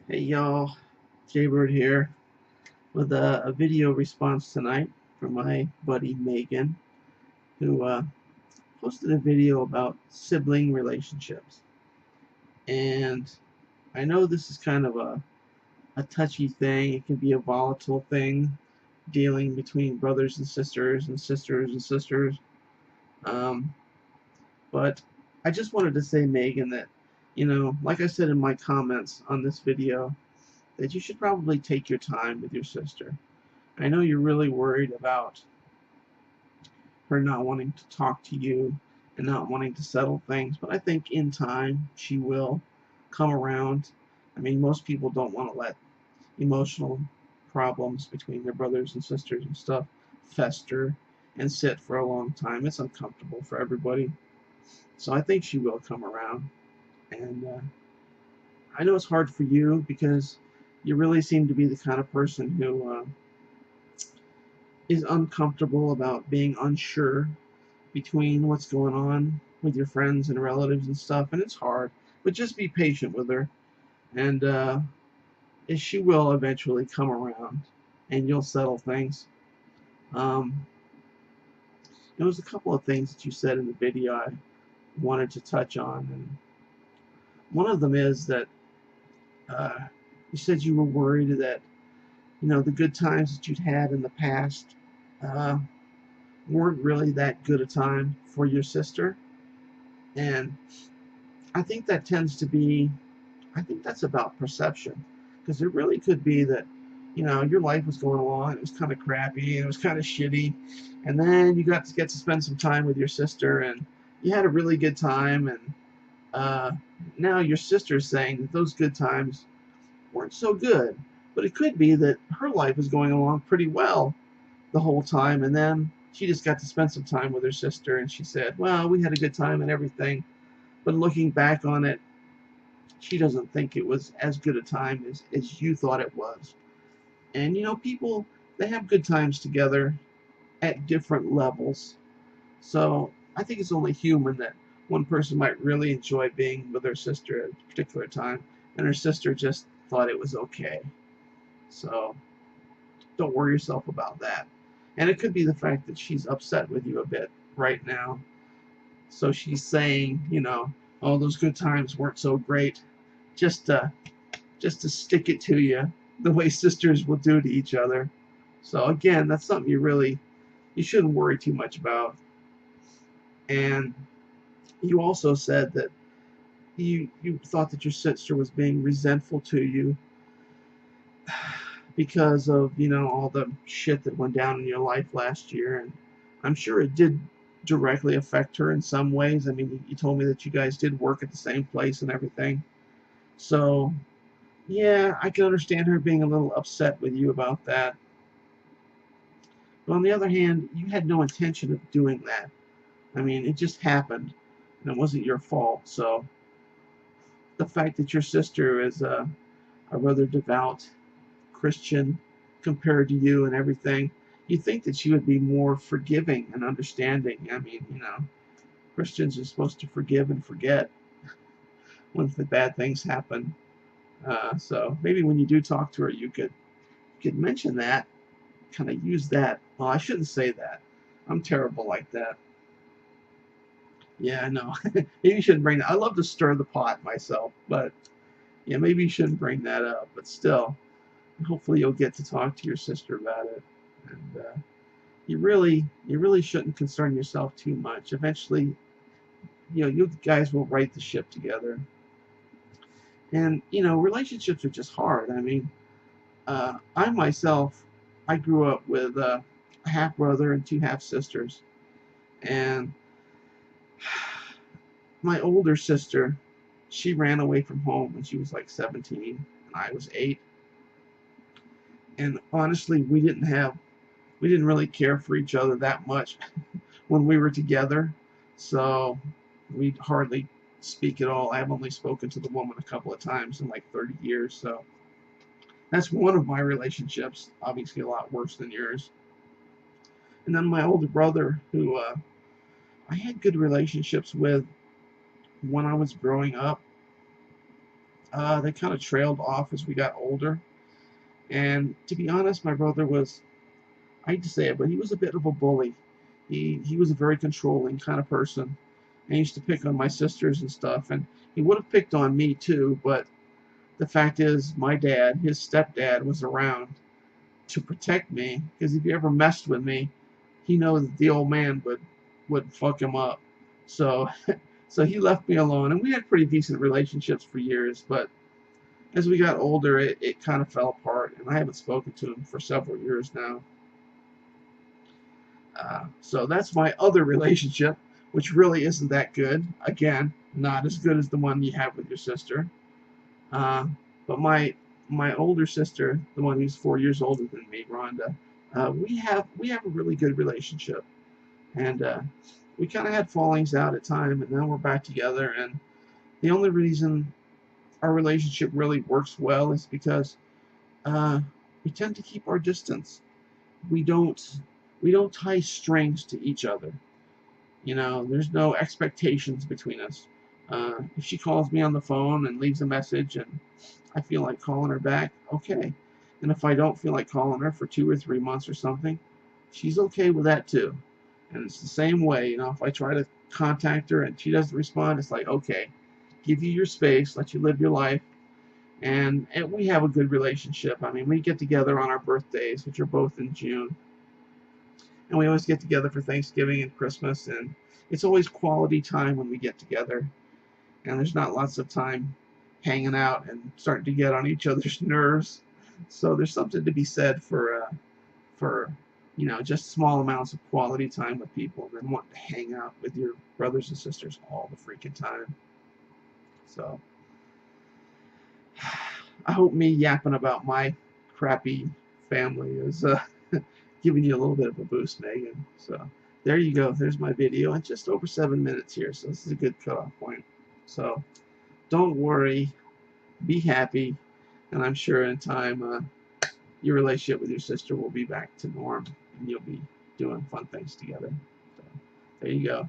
Hey y'all, Jaybird here with a video response tonight from my buddy Megan, who posted a video about sibling relationships. And I know this is kind of a touchy thing. It can be a volatile thing, dealing between brothers and sisters and sisters and sisters. Um, but I just wanted to say, Megan, that, like I said in my comments on this video, that you should probably take your time with your sister. I know you're really worried about her not wanting to talk to you and not wanting to settle things, but I think in time she will come around. I mean, most people don't want to let emotional problems between their brothers and sisters and stuff fester and sit for a long time. It's uncomfortable for everybody. So I think she will come around. And I know it's hard for you because you really seem to be the kind of person who is uncomfortable about being unsure between what's going on with your friends and relatives and stuff, and it's hard. But just be patient with her, and she will eventually come around, and you'll settle things. Um, there was a couple of things that you said in the video I wanted to touch on, and one of them is that uh, you said you were worried that the good times that you'd had in the past uh, weren't really that good a time for your sister, and I think that tends to be I think that's about perception, because it really could be that your life was going along, it was kind of crappy, and it was kind of shitty, and then you got to get to spend some time with your sister, and you had a really good time, and uh, now your sister's saying that those good times weren't so good, but it could be that her life was going along pretty well the whole time, and then she just got to spend some time with her sister, and she said, well, we had a good time and everything, but looking back on it, she doesn't think it was as good a time as you thought it was. And people, they have good times together at different levels. So I think it's only human that one person might really enjoy being with their sister at a particular time, and her sister just thought it was okay. So don't worry yourself about that. And it could be the fact that she's upset with you a bit right now. So she's saying, oh, those good times weren't so great, just just to stick it to you the way sisters will do to each other. So again, that's something you shouldn't worry too much about. And you also said that you thought that your sister was being resentful to you because of all the shit that went down in your life last year, and I'm sure it did directly affect her in some ways. I mean, you told me that you guys did work at the same place and everything. So yeah, I can understand her being a little upset with you about that. But on the other hand, you had no intention of doing that. I mean, it just happened, and it wasn't your fault. So the fact that your sister is a rather devout Christian compared to you and everything, you think that she would be more forgiving and understanding. I mean, Christians are supposed to forgive and forget when the bad things happen. So maybe when you do talk to her, you could mention that, kind of use that. Well, I shouldn't say that. I'm terrible like that. Yeah, I know. Maybe you shouldn't bring that. I love to stir the pot myself, but yeah, maybe you shouldn't bring that up. But still, hopefully you'll get to talk to your sister about it. And you really shouldn't concern yourself too much. Eventually, you guys will right the ship together. And relationships are just hard. I mean, I myself, I grew up with a half brother and two half sisters, and my older sister, she ran away from home when she was like 17, and I was 8. And honestly, we didn't really care for each other that much when we were together, so we hardly speak at all. I've only spoken to the woman a couple of times in like 30 years, so that's one of my relationships. Obviously, a lot worse than yours. And then my older brother, who I had good relationships with when I was growing up. They kind of trailed off as we got older. And to be honest, my brother was, I hate to say it, but he was a bit of a bully. He was a very controlling kind of person. And he used to pick on my sisters and stuff. And he would have picked on me too, but the fact is, my dad, his stepdad, was around to protect me, because if he ever messed with me, he knows that the old man would fuck him up. So so he left me alone, and we had pretty decent relationships for years, but as we got older, it kind of fell apart, and I haven't spoken to him for several years now. So that's my other relationship, which really isn't that good. Again, not as good as the one you have with your sister. Uh, but my older sister, the one who's 4 years older than me, Rhonda, we have a really good relationship, and we kind of had fallings out at time, and now we're back together. And the only reason our relationship really works well is because we tend to keep our distance. We don't tie strings to each other. There's no expectations between us. If she calls me on the phone and leaves a message and I feel like calling her back, okay. And if I don't feel like calling her for 2 or 3 months or something, she's okay with that too. And it's the same way, if I try to contact her and she doesn't respond, it's like, okay, give you your space, let you live your life. And we have a good relationship. I mean, we get together on our birthdays, which are both in June. And we always get together for Thanksgiving and Christmas, and it's always quality time when we get together. And there's not lots of time hanging out and starting to get on each other's nerves. So there's something to be said for just small amounts of quality time with people, and then wanting to hang out with your brothers and sisters all the freaking time. So I hope me yapping about my crappy family is giving you a little bit of a boost, Megan. So there you go. There's my video, and just over 7 minutes here, so this is a good cutoff point. So don't worry, be happy, and I'm sure in time your relationship with your sister will be back to norm, and you'll be doing fun things together. So there you go.